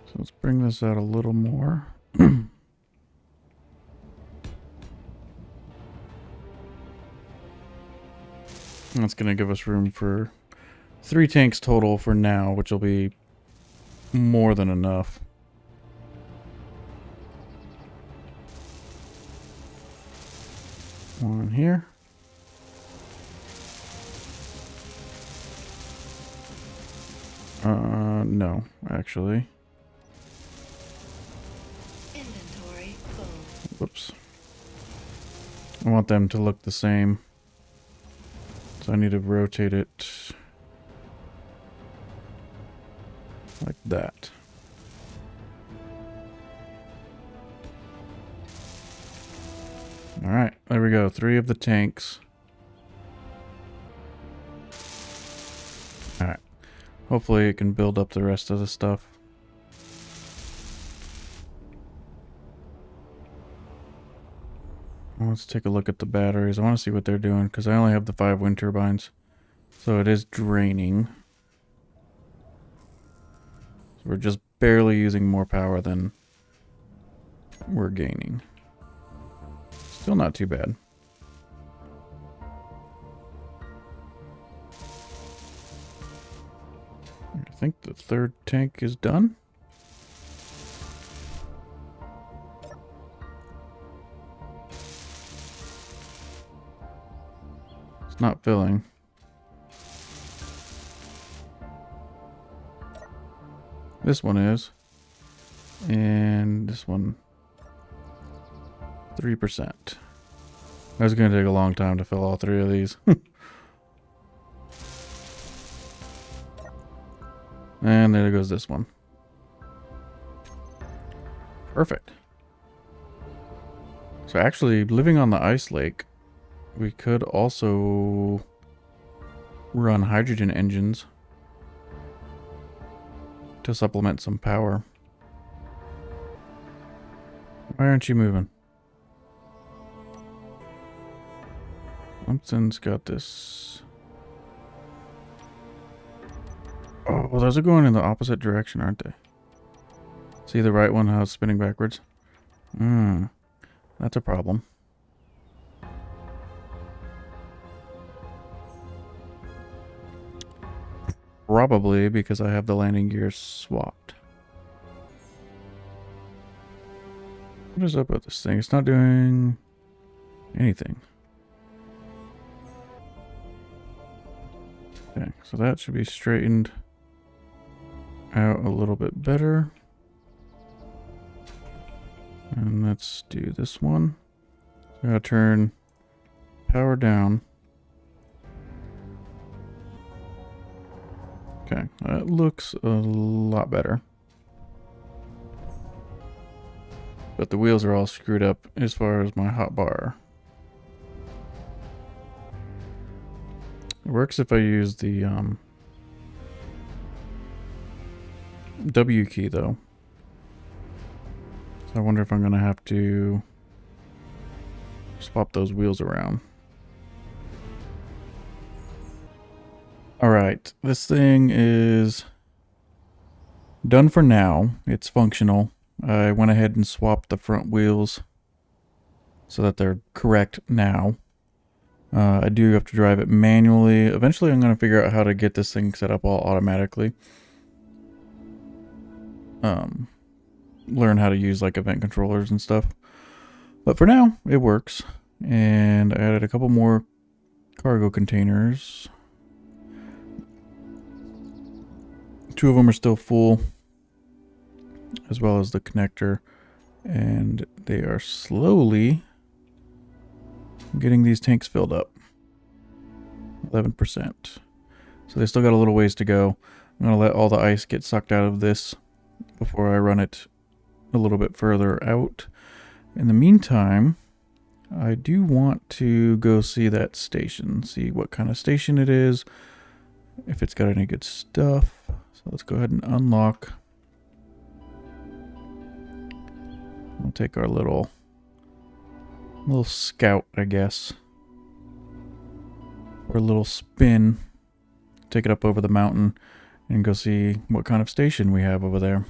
So let's bring this out a little more. That's going to give us room for 3 tanks total for now, which will be more than enough. One here. No, actually. Inventory full. Whoops. I want them to look the same. So I need to rotate it like that. Alright, there we go. 3 of the tanks. Alright. Hopefully it can build up the rest of the stuff. Let's take a look at the batteries. I want to see what they're doing because I only have the 5 wind turbines. So it is draining. So we're just barely using more power than we're gaining. Still not too bad. I think the 3rd tank is done. It's not filling. This one is. And this one 3%. That's going to take a long time to fill all 3 of these. And there goes this one. Perfect. So actually, living on the ice lake, we could also run hydrogen engines to supplement some power. Why aren't you moving? Clemson's got this. Oh, well, those are going in the opposite direction, aren't they? See the right one, how it's spinning backwards? That's a problem. Probably because I have the landing gears swapped. What is up with this thing? It's not doing anything. Okay, so that should be straightened out a little bit better. And let's do this one. I'm gonna turn power down. Okay, that looks a lot better. But the wheels are all screwed up as far as my hotbar. It works if I use the W key though. So I wonder if I'm gonna have to swap those wheels around. Alright, this thing is done for now. It's functional. I went ahead and swapped the front wheels so that they're correct now. I do have to drive it manually. Eventually I'm going to figure out how to get this thing set up all automatically. Learn how to use like event controllers and stuff. But for now, it works. And I added a couple more cargo containers. 2 of them are still full, as well as the connector. And they are slowly getting these tanks filled up. 11%. So they still got a little ways to go. I'm going to let all the ice get sucked out of this before I run it a little bit further out. In the meantime, I do want to go see that station, see what kind of station it is, if it's got any good stuff. So let's go ahead and unlock. We'll take our little scout, I guess, for a little spin. take it up over the mountain and go see what kind of station we have over there.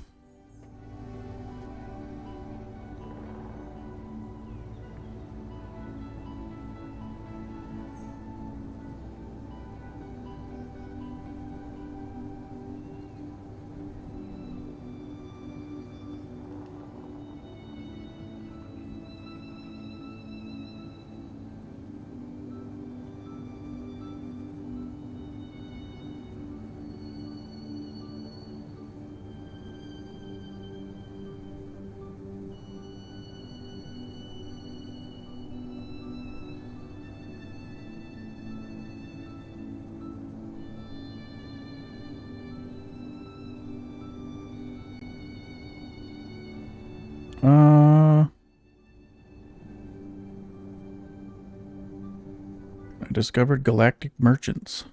I discovered Galactic Merchants.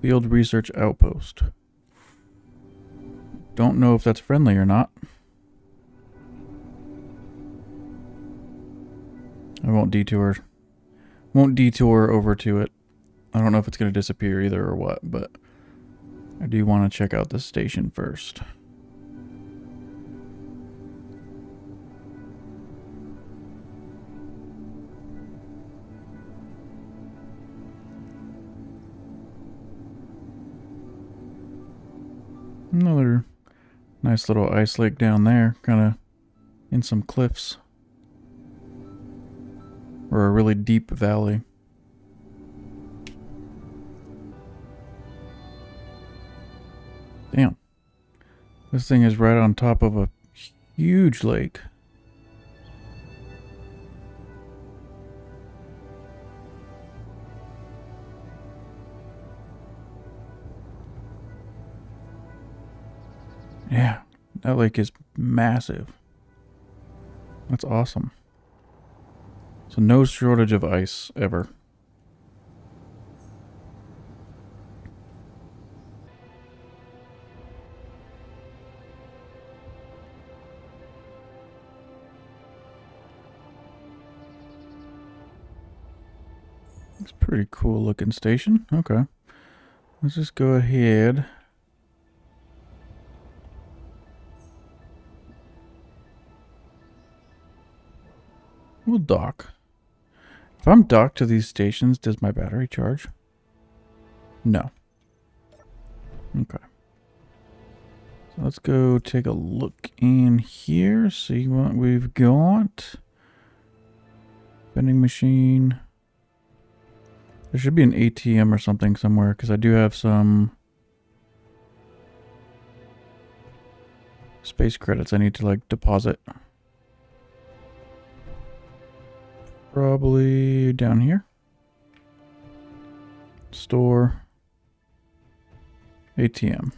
Field Research Outpost. Don't know if that's friendly or not. I won't detour. Won't detour over to it. I don't know if it's going to disappear either or what, but I do want to check out this station first. Another nice little ice lake down there, kind of in some cliffs. Or a really deep valley. Damn. This thing is right on top of a huge lake. Yeah, that lake is massive. That's awesome. So no shortage of ice ever. It's a pretty cool looking station. Okay. Let's just go ahead. We'll dock. If I'm docked to these stations, does my battery charge? No. Okay. So let's go take a look in here, see what we've got. Vending machine. There should be an ATM or something somewhere, because I do have some space credits I need to, like, deposit. Probably down here. Store. ATM.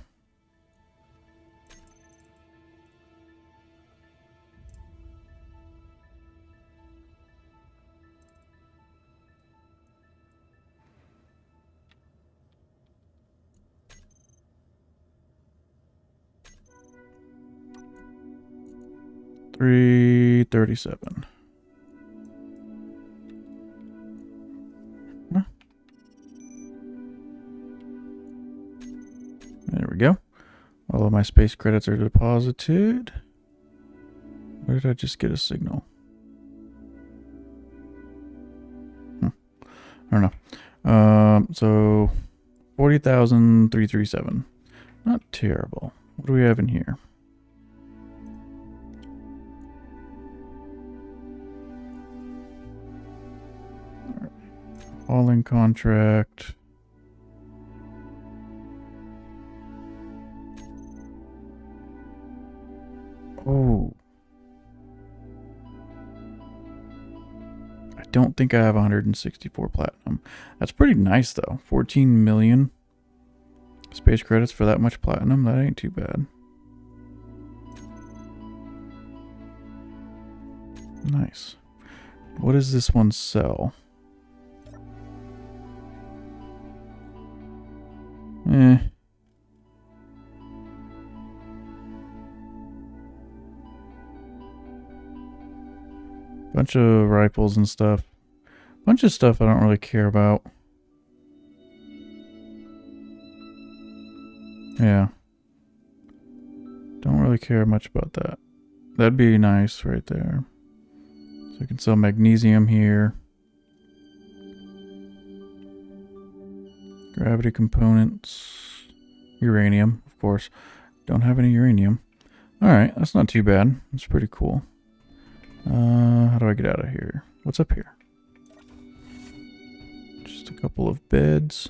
$337. There we go. All of my space credits are deposited. Where did I just get a signal? I don't know. So 40,337. Not terrible. What do we have in here? Hauling contract. Oh. I don't think I have 164 platinum. That's pretty nice though. 14 million space credits for that much platinum. That ain't too bad. Nice. What does this one sell? Bunch of rifles and stuff. Bunch of stuff I don't really care about. Yeah. Don't really care much about that. That'd be nice right there. So we can sell magnesium here. Gravity components. Uranium, of course. Don't have any uranium. Alright, that's not too bad. That's pretty cool. How do I get out of here? What's up here? Just a couple of beds.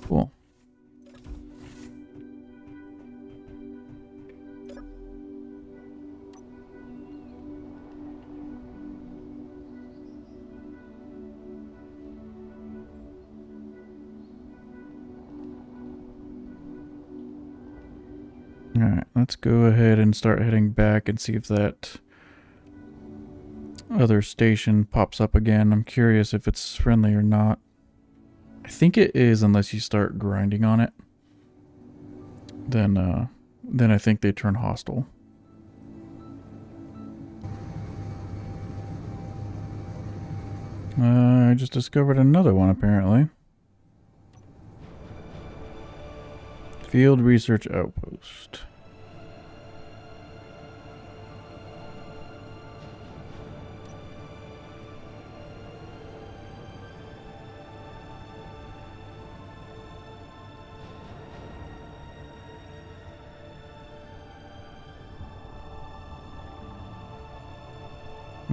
Cool. Alright, let's go ahead and start heading back and see if that other station pops up again. I'm curious if it's friendly or not. I think it is unless you start grinding on it. Then I think they turn hostile. I just discovered another one apparently. Field Research Outpost.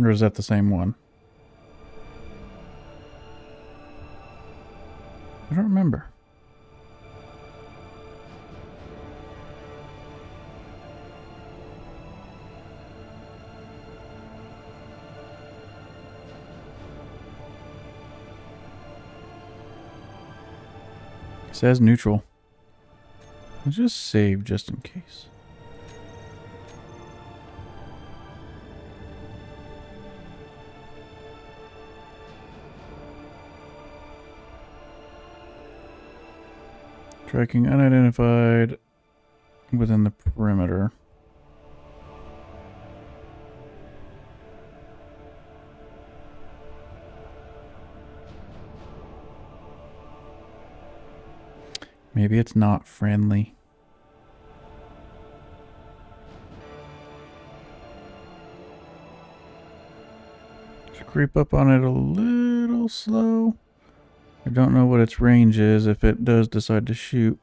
Or is that the same one? I don't remember. It says neutral. I'll just save just in case. Tracking unidentified within the perimeter. Maybe it's not friendly. Just creep up on it a little slow. I don't know what its range is if it does decide to shoot.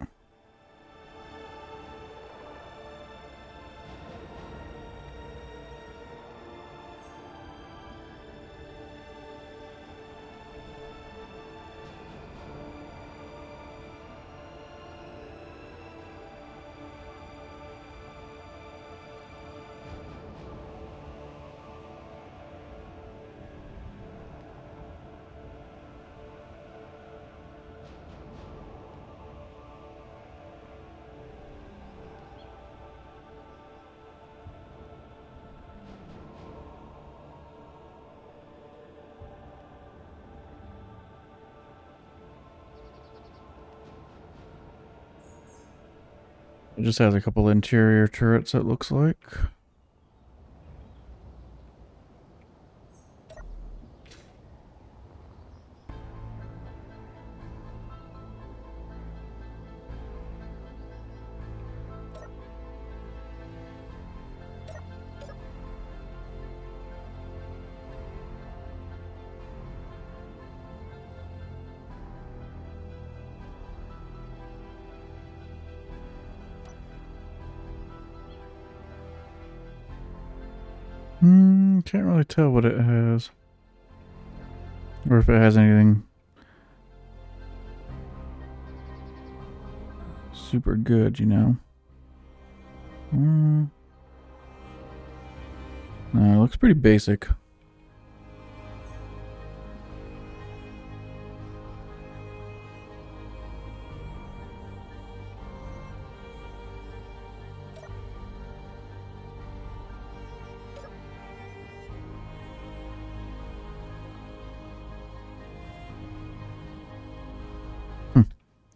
It just has a couple interior turrets, it looks like. Can't really tell what it has. Or if it has anything super good, you know. No, it looks pretty basic.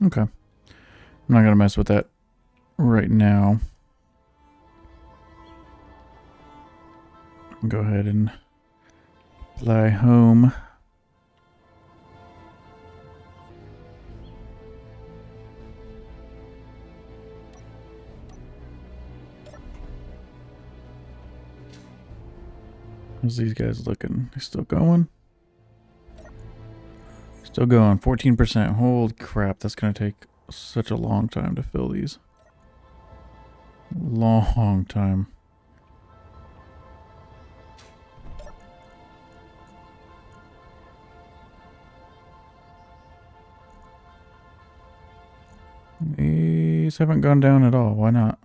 Okay. I'm not gonna mess with that right now. Go ahead and fly home How's these guys looking? They still going? Still going. 14%. Holy crap, that's going to take such a long time to fill these. Long time. These haven't gone down at all. Why not?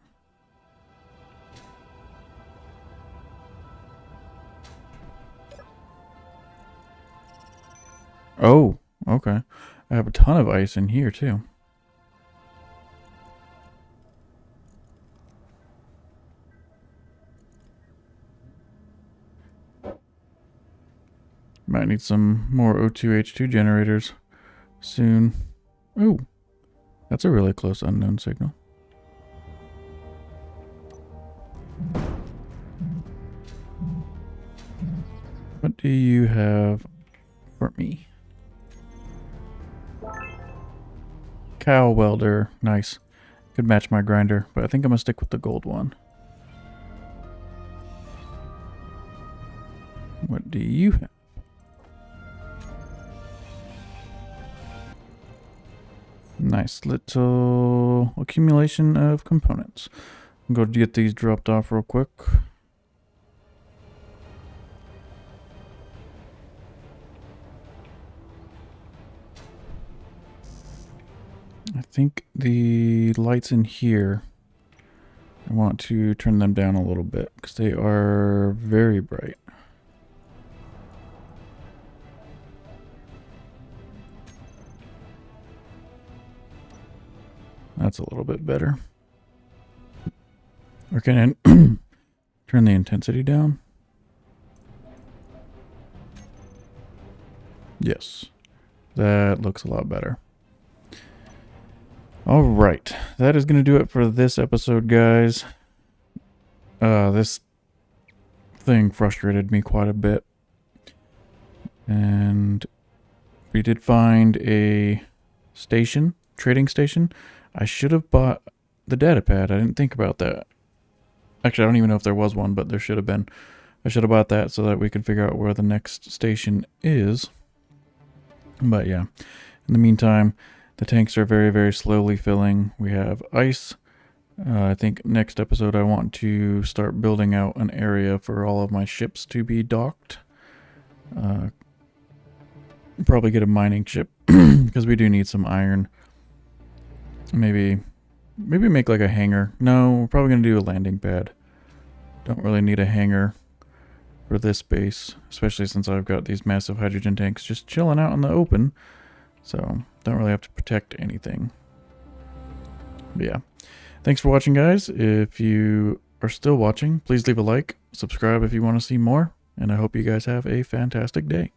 Oh, okay. I have a ton of ice in here too. Might need some more O2H2 generators soon. Ooh, that's a really close unknown signal. What do you have for me? Cow welder. Nice. Could match my grinder, but I think I'm going to stick with the gold one. What do you have? Nice little accumulation of components. I'm going to get these dropped off real quick. I think the lights in here, I want to turn them down a little bit because they are very bright. That's a little bit better. Or can I turn the intensity down? Yes. That looks a lot better. Alright. That is going to do it for this episode, guys. This thing frustrated me quite a bit. And we did find a station, trading station. I should have bought the data pad. I didn't think about that. Actually, I don't even know if there was one, but there should have been. I should have bought that so that we could figure out where the next station is. But yeah, in the meantime, the tanks are very, very slowly filling. We have ice. I think next episode I want to start building out an area for all of my ships to be docked. Probably get a mining ship because we do need some iron. Maybe make like a hangar. No, we're probably going to do a landing pad. Don't really need a hangar for this base, especially since I've got these massive hydrogen tanks just chilling out in the open. So, don't really have to protect anything. But yeah. Thanks for watching, guys. If you are still watching, please leave a like, subscribe if you want to see more, and I hope you guys have a fantastic day.